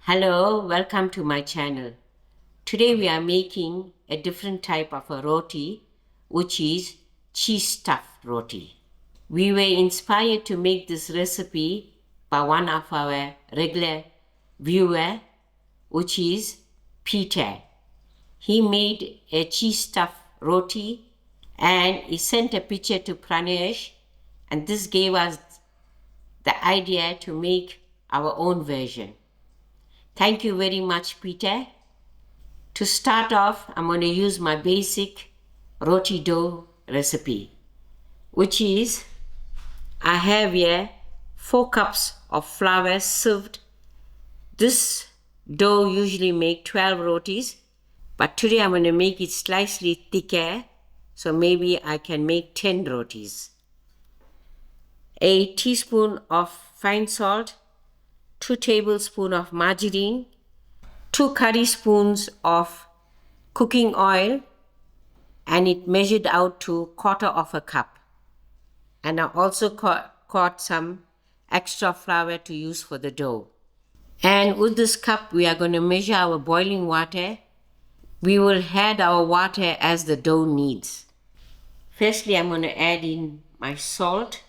Hello, welcome to my channel. Today we are making a different type of a roti, which is cheese stuffed roti. We were inspired to make this recipe by one of our regular viewer, which is Peter. He made a cheese stuffed roti and he sent a picture to Pranesh, and this gave us the idea to make our own version. Thank you very much, Peter. To start off, I'm going to use my basic roti dough recipe, which is I have here 4 cups of flour sieved. This dough usually make 12 rotis, but today I'm going to make it slightly thicker, so maybe I can make 10 rotis. A teaspoon of fine salt, 2 tablespoons of margarine, 2 curry spoons of cooking oil, and it measured out to 1/4 cup. And I also caught some extra flour to use for the dough. And with this cup, we are going to measure our boiling water. We will add our water as the dough needs. Firstly, I'm going to add in my salt.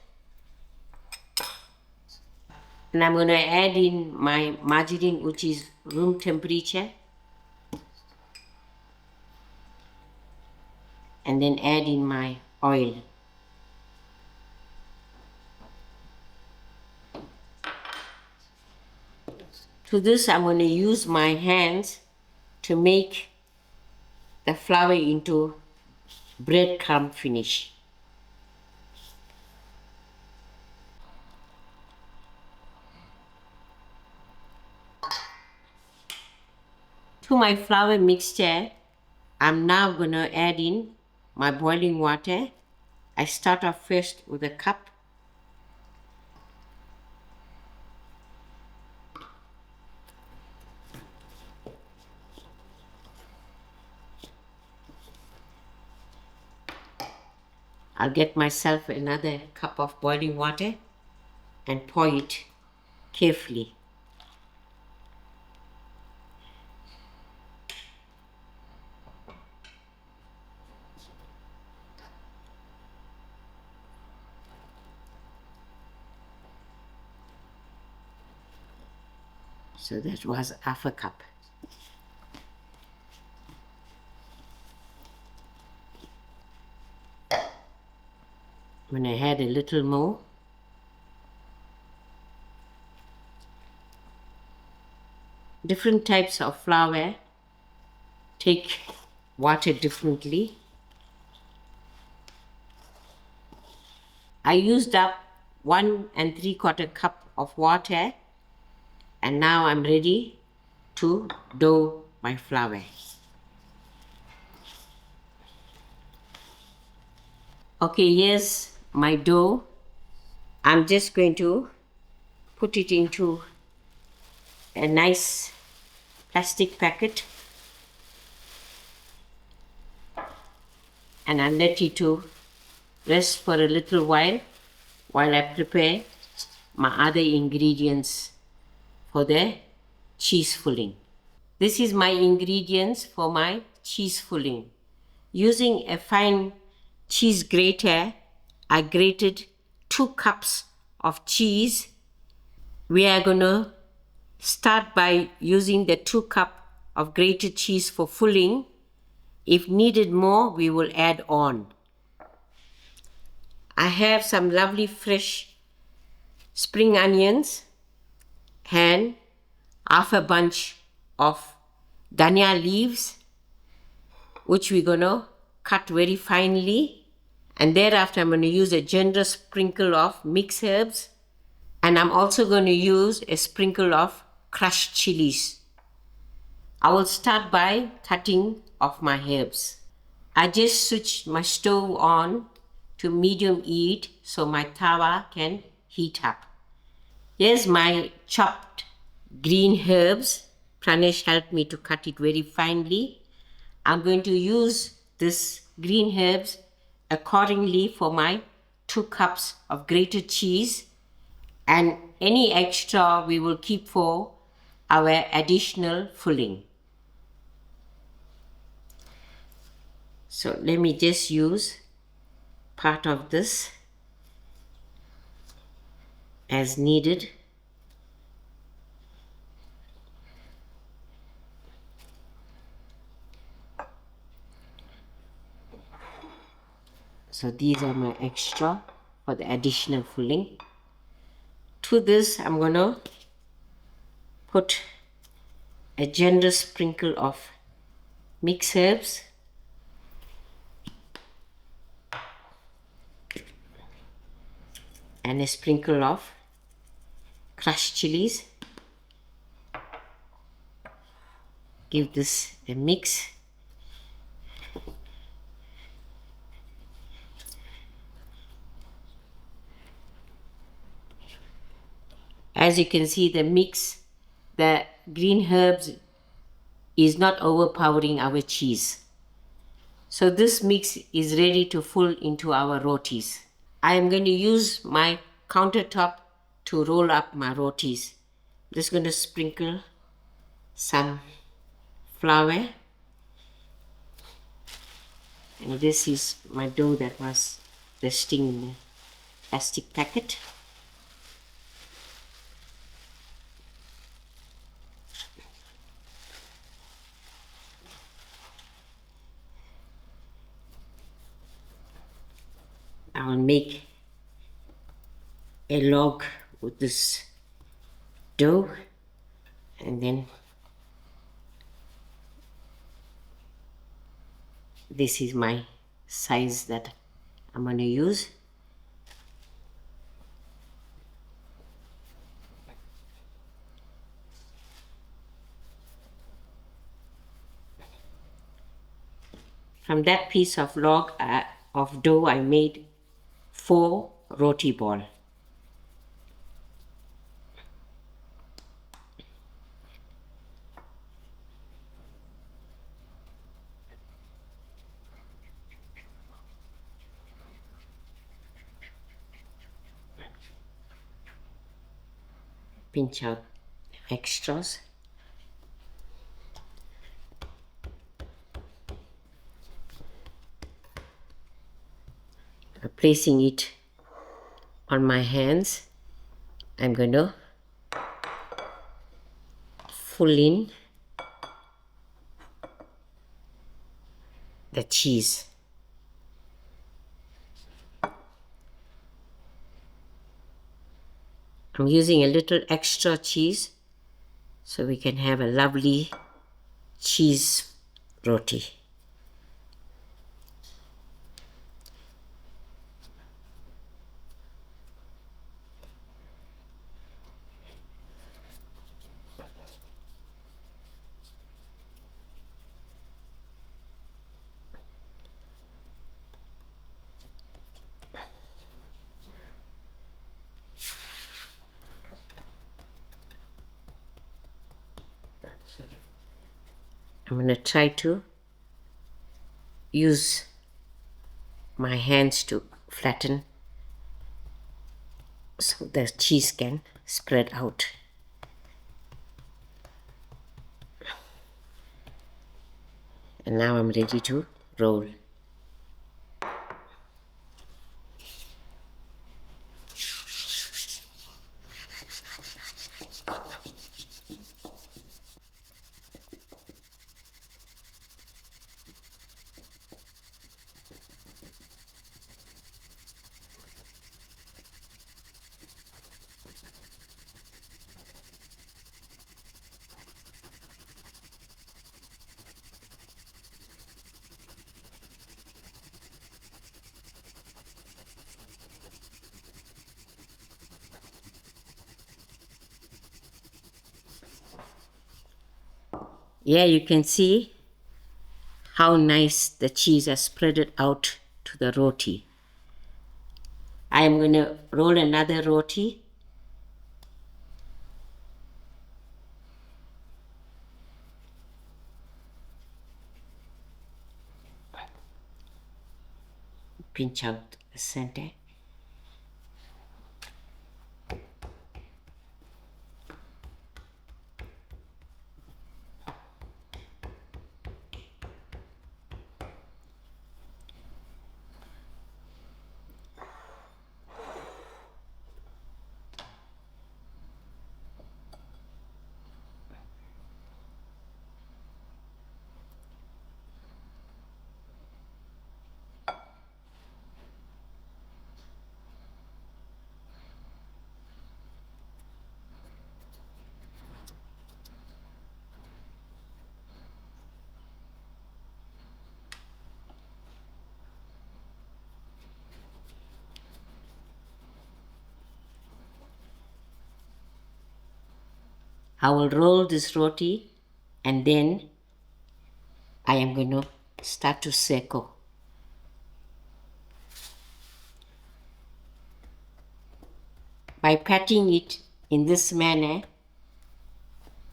And I'm going to add in my margarine, which is room temperature. And then add in my oil. To this, I'm going to use my hands to make the flour into breadcrumb finish. To my flour mixture, I'm now going to add in my boiling water. I start off first with a cup. I'll get myself another cup of boiling water and pour it carefully. So that was 1/2 cup. When I add a little more, different types of flour take water differently. I used up 1 3/4 cup of water, and now I'm ready to dough my flour. Okay, here's my dough. I'm just going to put it into a nice plastic packet and I'll let it to rest for a little while I prepare my other ingredients for the cheese filling. This is my ingredients for my cheese filling. Using a fine cheese grater, I grated 2 cups of cheese. We are going to start by using the 2 cups of grated cheese for filling. If needed more, we will add on. I have some lovely fresh spring onions and 1/2 bunch of dhania leaves, which we're going to cut very finely. And thereafter, I'm going to use a generous sprinkle of mixed herbs. And I'm also going to use a sprinkle of crushed chilies. I will start by cutting off my herbs. I just switched my stove on to medium heat so my thawa can heat up. Here's my chopped green herbs. Pranesh helped me to cut it very finely. I'm going to use this green herbs accordingly for my 2 cups of grated cheese, and any extra we will keep for our additional filling. So let me just use part of this as needed. So these are my extra for the additional filling. To this, I'm going to put a generous sprinkle of mixed herbs, and a sprinkle of crushed chilies. Give this a mix. As you can see, the mix, the green herbs is not overpowering our cheese. So this mix is ready to fill into our rotis. I am going to use my countertop to roll up my rotis. I'm just going to sprinkle some flour. And this is my dough that was resting in the plastic packet. I will make a log with this dough, and then this is my size that I'm going to use. From that piece of log of dough, I made 4 roti ball. Pinch out extras. Placing it on my hands, I'm going to fill in the cheese. I'm using a little extra cheese so we can have a lovely cheese roti. I'm going to try to use my hands to flatten so the cheese can spread out. And now I'm ready to roll. Yeah, you can see how nice the cheese has spread it out to the roti. I am going to roll another roti. Pinch out the center. I will roll this roti and then I am going to start to circle. By patting it in this manner,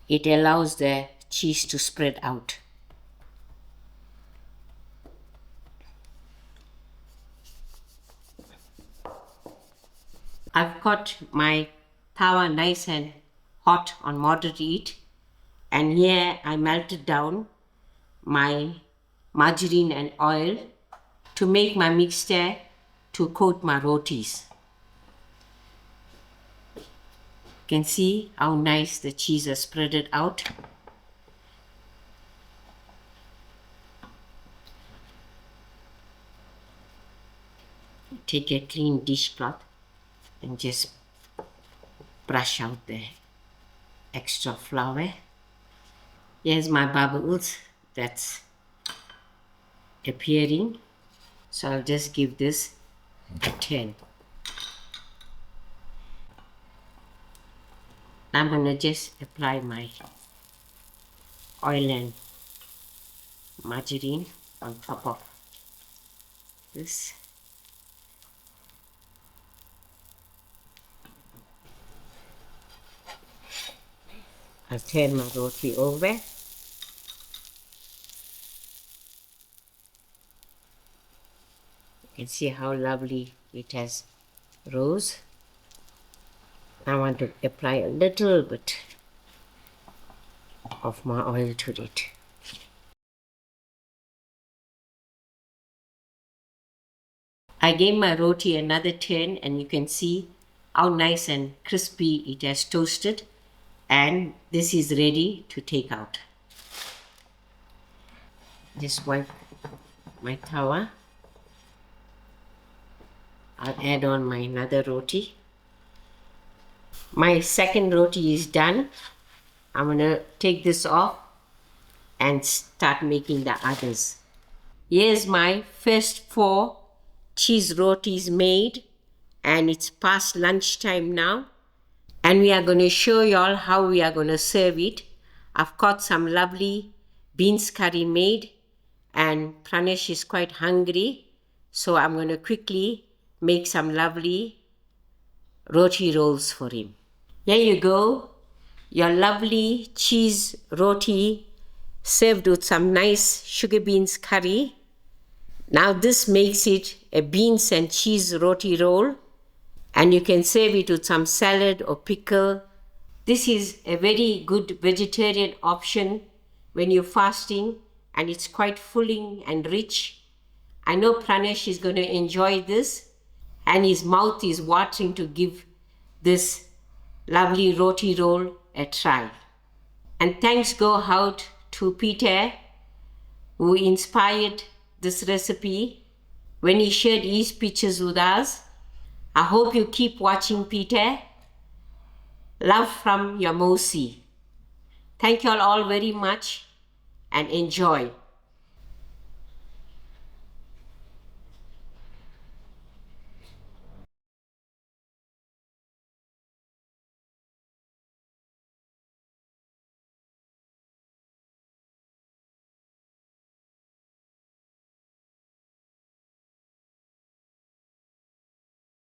it allows the cheese to spread out. I've got my thawa nice and hot on moderate heat, and here I melted down my margarine and oil to make my mixture to coat my rotis. You can see how nice the cheese is spreaded out. Take a clean dishcloth and just brush out the extra flour. Here's my bubbles that's appearing. So I'll just give this a turn. I'm going to just apply my oil and margarine on top of this. I'll turn my roti over. You can see how lovely it has rose. I want to apply a little bit of my oil to it. I gave my roti another turn and you can see how nice and crispy it has toasted, and this is ready to take out. Just wipe my thawa. I'll add on my another roti. My second roti is done. I'm gonna take this off and start making the others. Here's my first 4 cheese rotis made, and it's past lunchtime now. And we are going to show y'all how we are going to serve it. I've got some lovely beans curry made, and Pranesh is quite hungry. So I'm going to quickly make some lovely roti rolls for him. Here you go, your lovely cheese roti served with some nice sugar beans curry. Now this makes it a beans and cheese roti roll, and you can serve it with some salad or pickle. This is a very good vegetarian option when you're fasting, and it's quite filling and rich. I know Pranesh is going to enjoy this, and his mouth is watering to give this lovely roti roll a try. And thanks go out to Peter, who inspired this recipe when he shared his pictures with us. I hope you keep watching, Peter. Love from your Mosi. Thank you all very much and enjoy.